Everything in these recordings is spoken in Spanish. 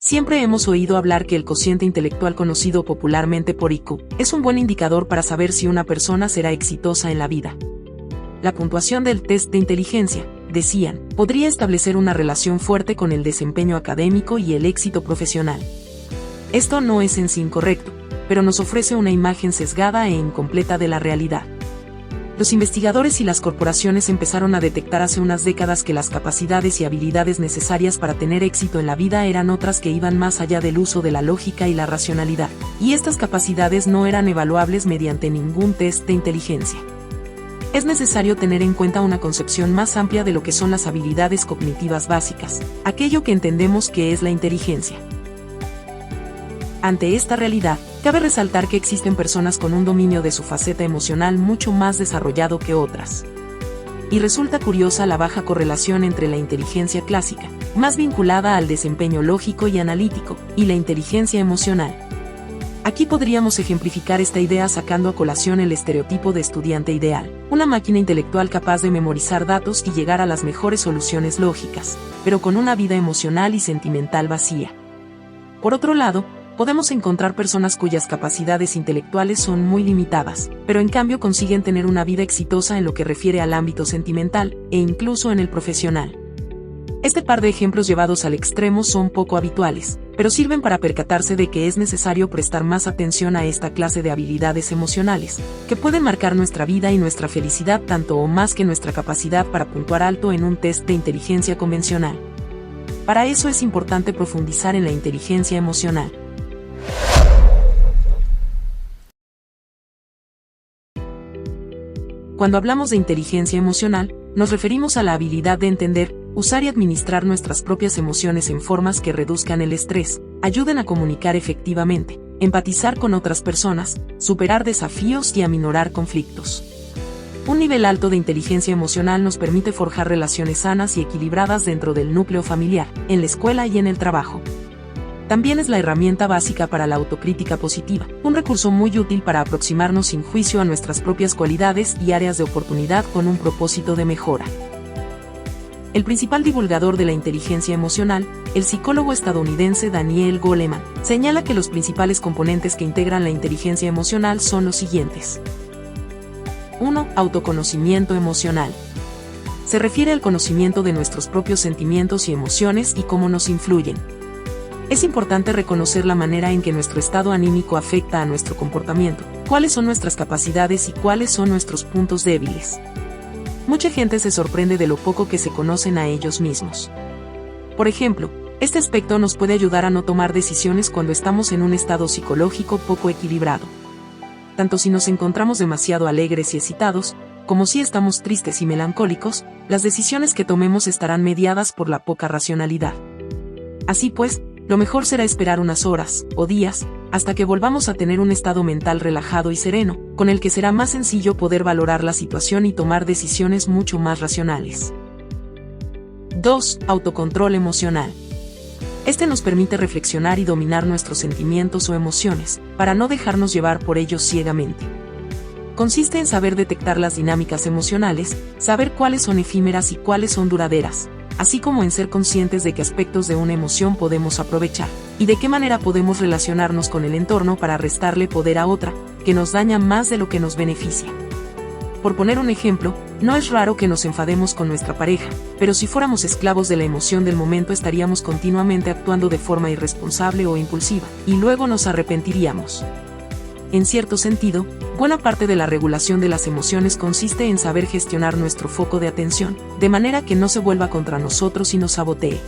Siempre hemos oído hablar que el cociente intelectual, conocido popularmente por IQ, es un buen indicador para saber si una persona será exitosa en la vida. La puntuación del test de inteligencia, decían, podría establecer una relación fuerte con el desempeño académico y el éxito profesional. Esto no es en sí incorrecto, pero nos ofrece una imagen sesgada e incompleta de la realidad. Los investigadores y las corporaciones empezaron a detectar hace unas décadas que las capacidades y habilidades necesarias para tener éxito en la vida eran otras que iban más allá del uso de la lógica y la racionalidad, y estas capacidades no eran evaluables mediante ningún test de inteligencia. Es necesario tener en cuenta una concepción más amplia de lo que son las habilidades cognitivas básicas, aquello que entendemos que es la inteligencia. Ante esta realidad, cabe resaltar que existen personas con un dominio de su faceta emocional mucho más desarrollado que otras. Y resulta curiosa la baja correlación entre la inteligencia clásica, más vinculada al desempeño lógico y analítico, y la inteligencia emocional. Aquí podríamos ejemplificar esta idea sacando a colación el estereotipo de estudiante ideal, una máquina intelectual capaz de memorizar datos y llegar a las mejores soluciones lógicas, pero con una vida emocional y sentimental vacía. Por otro lado, podemos encontrar personas cuyas capacidades intelectuales son muy limitadas, pero en cambio consiguen tener una vida exitosa en lo que refiere al ámbito sentimental, e incluso en el profesional. Este par de ejemplos llevados al extremo son poco habituales, pero sirven para percatarse de que es necesario prestar más atención a esta clase de habilidades emocionales, que pueden marcar nuestra vida y nuestra felicidad tanto o más que nuestra capacidad para puntuar alto en un test de inteligencia convencional. Para eso es importante profundizar en la inteligencia emocional. Cuando hablamos de inteligencia emocional, nos referimos a la habilidad de entender, usar y administrar nuestras propias emociones en formas que reduzcan el estrés, ayuden a comunicar efectivamente, empatizar con otras personas, superar desafíos y aminorar conflictos. Un nivel alto de inteligencia emocional nos permite forjar relaciones sanas y equilibradas dentro del núcleo familiar, en la escuela y en el trabajo. También es la herramienta básica para la autocrítica positiva, un recurso muy útil para aproximarnos sin juicio a nuestras propias cualidades y áreas de oportunidad con un propósito de mejora. El principal divulgador de la inteligencia emocional, el psicólogo estadounidense Daniel Goleman, señala que los principales componentes que integran la inteligencia emocional son los siguientes. 1. Autoconocimiento emocional. Se refiere al conocimiento de nuestros propios sentimientos y emociones y cómo nos influyen. Es importante reconocer la manera en que nuestro estado anímico afecta a nuestro comportamiento, cuáles son nuestras capacidades y cuáles son nuestros puntos débiles. Mucha gente se sorprende de lo poco que se conocen a ellos mismos. Por ejemplo, este aspecto nos puede ayudar a no tomar decisiones cuando estamos en un estado psicológico poco equilibrado. Tanto si nos encontramos demasiado alegres y excitados, como si estamos tristes y melancólicos, las decisiones que tomemos estarán mediadas por la poca racionalidad. Así pues, lo mejor será esperar unas horas, o días, hasta que volvamos a tener un estado mental relajado y sereno, con el que será más sencillo poder valorar la situación y tomar decisiones mucho más racionales. 2. Autocontrol emocional. Este nos permite reflexionar y dominar nuestros sentimientos o emociones, para no dejarnos llevar por ellos ciegamente. Consiste en saber detectar las dinámicas emocionales, saber cuáles son efímeras y cuáles son duraderas, así como en ser conscientes de qué aspectos de una emoción podemos aprovechar, y de qué manera podemos relacionarnos con el entorno para restarle poder a otra, que nos daña más de lo que nos beneficia. Por poner un ejemplo, no es raro que nos enfademos con nuestra pareja, pero si fuéramos esclavos de la emoción del momento estaríamos continuamente actuando de forma irresponsable o impulsiva, y luego nos arrepentiríamos. En cierto sentido, buena parte de la regulación de las emociones consiste en saber gestionar nuestro foco de atención, de manera que no se vuelva contra nosotros y nos sabotee.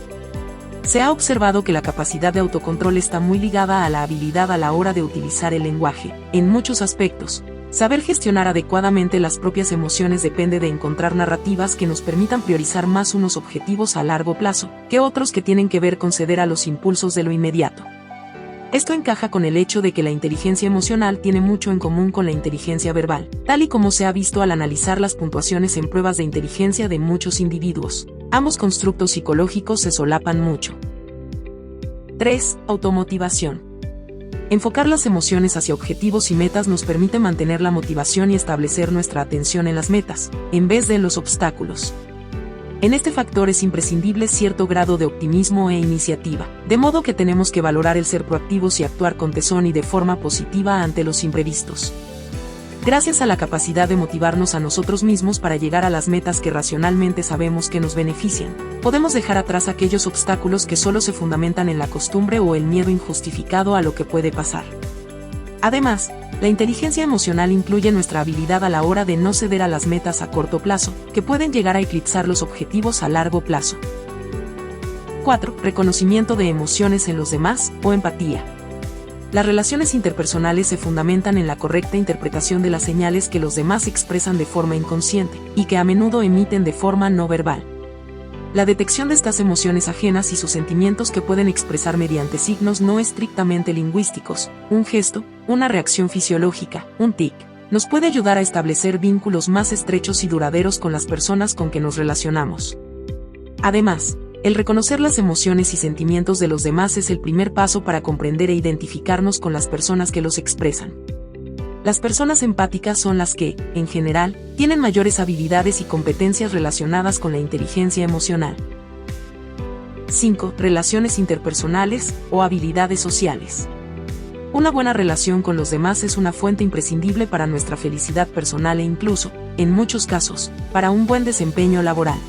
Se ha observado que la capacidad de autocontrol está muy ligada a la habilidad a la hora de utilizar el lenguaje, en muchos aspectos. Saber gestionar adecuadamente las propias emociones depende de encontrar narrativas que nos permitan priorizar más unos objetivos a largo plazo, que otros que tienen que ver con ceder a los impulsos de lo inmediato. Esto encaja con el hecho de que la inteligencia emocional tiene mucho en común con la inteligencia verbal, tal y como se ha visto al analizar las puntuaciones en pruebas de inteligencia de muchos individuos. Ambos constructos psicológicos se solapan mucho. 3. Automotivación. Enfocar las emociones hacia objetivos y metas nos permite mantener la motivación y establecer nuestra atención en las metas, en vez de en los obstáculos. En este factor es imprescindible cierto grado de optimismo e iniciativa, de modo que tenemos que valorar el ser proactivos y actuar con tesón y de forma positiva ante los imprevistos. Gracias a la capacidad de motivarnos a nosotros mismos para llegar a las metas que racionalmente sabemos que nos benefician, podemos dejar atrás aquellos obstáculos que solo se fundamentan en la costumbre o el miedo injustificado a lo que puede pasar. Además, la inteligencia emocional incluye nuestra habilidad a la hora de no ceder a las metas a corto plazo, que pueden llegar a eclipsar los objetivos a largo plazo. 4. Reconocimiento de emociones en los demás, o empatía. Las relaciones interpersonales se fundamentan en la correcta interpretación de las señales que los demás expresan de forma inconsciente, y que a menudo emiten de forma no verbal. La detección de estas emociones ajenas y sus sentimientos que pueden expresar mediante signos no estrictamente lingüísticos, un gesto, una reacción fisiológica, un tic, nos puede ayudar a establecer vínculos más estrechos y duraderos con las personas con que nos relacionamos. Además, el reconocer las emociones y sentimientos de los demás es el primer paso para comprender e identificarnos con las personas que los expresan. Las personas empáticas son las que, en general, tienen mayores habilidades y competencias relacionadas con la inteligencia emocional. 5. Relaciones interpersonales, o habilidades sociales. Una buena relación con los demás es una fuente imprescindible para nuestra felicidad personal e incluso, en muchos casos, para un buen desempeño laboral.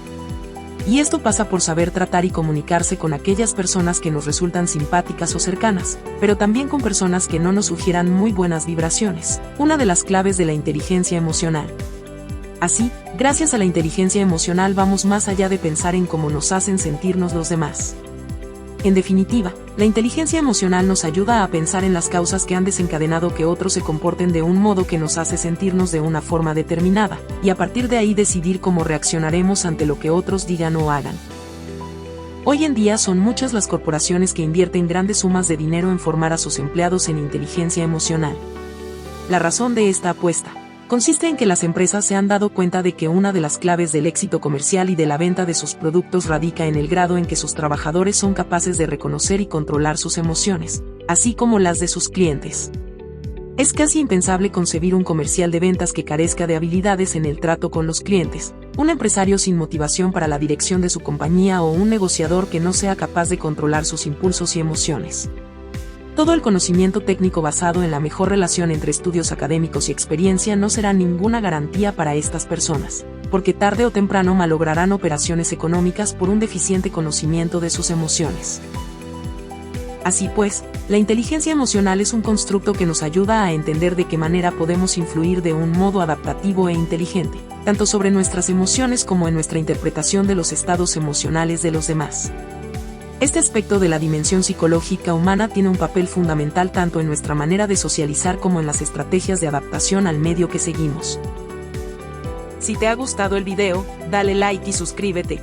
Y esto pasa por saber tratar y comunicarse con aquellas personas que nos resultan simpáticas o cercanas, pero también con personas que no nos sugieran muy buenas vibraciones, una de las claves de la inteligencia emocional. Así, gracias a la inteligencia emocional vamos más allá de pensar en cómo nos hacen sentirnos los demás. En definitiva, la inteligencia emocional nos ayuda a pensar en las causas que han desencadenado que otros se comporten de un modo que nos hace sentirnos de una forma determinada, y a partir de ahí decidir cómo reaccionaremos ante lo que otros digan o hagan. Hoy en día son muchas las corporaciones que invierten grandes sumas de dinero en formar a sus empleados en inteligencia emocional. La razón de esta apuesta consiste en que las empresas se han dado cuenta de que una de las claves del éxito comercial y de la venta de sus productos radica en el grado en que sus trabajadores son capaces de reconocer y controlar sus emociones, así como las de sus clientes. Es casi impensable concebir un comercial de ventas que carezca de habilidades en el trato con los clientes, un empresario sin motivación para la dirección de su compañía o un negociador que no sea capaz de controlar sus impulsos y emociones. Todo el conocimiento técnico basado en la mejor relación entre estudios académicos y experiencia no será ninguna garantía para estas personas, porque tarde o temprano malograrán operaciones económicas por un deficiente conocimiento de sus emociones. Así pues, la inteligencia emocional es un constructo que nos ayuda a entender de qué manera podemos influir de un modo adaptativo e inteligente, tanto sobre nuestras emociones como en nuestra interpretación de los estados emocionales de los demás. Este aspecto de la dimensión psicológica humana tiene un papel fundamental tanto en nuestra manera de socializar como en las estrategias de adaptación al medio que seguimos. Si te ha gustado el video, dale like y suscríbete.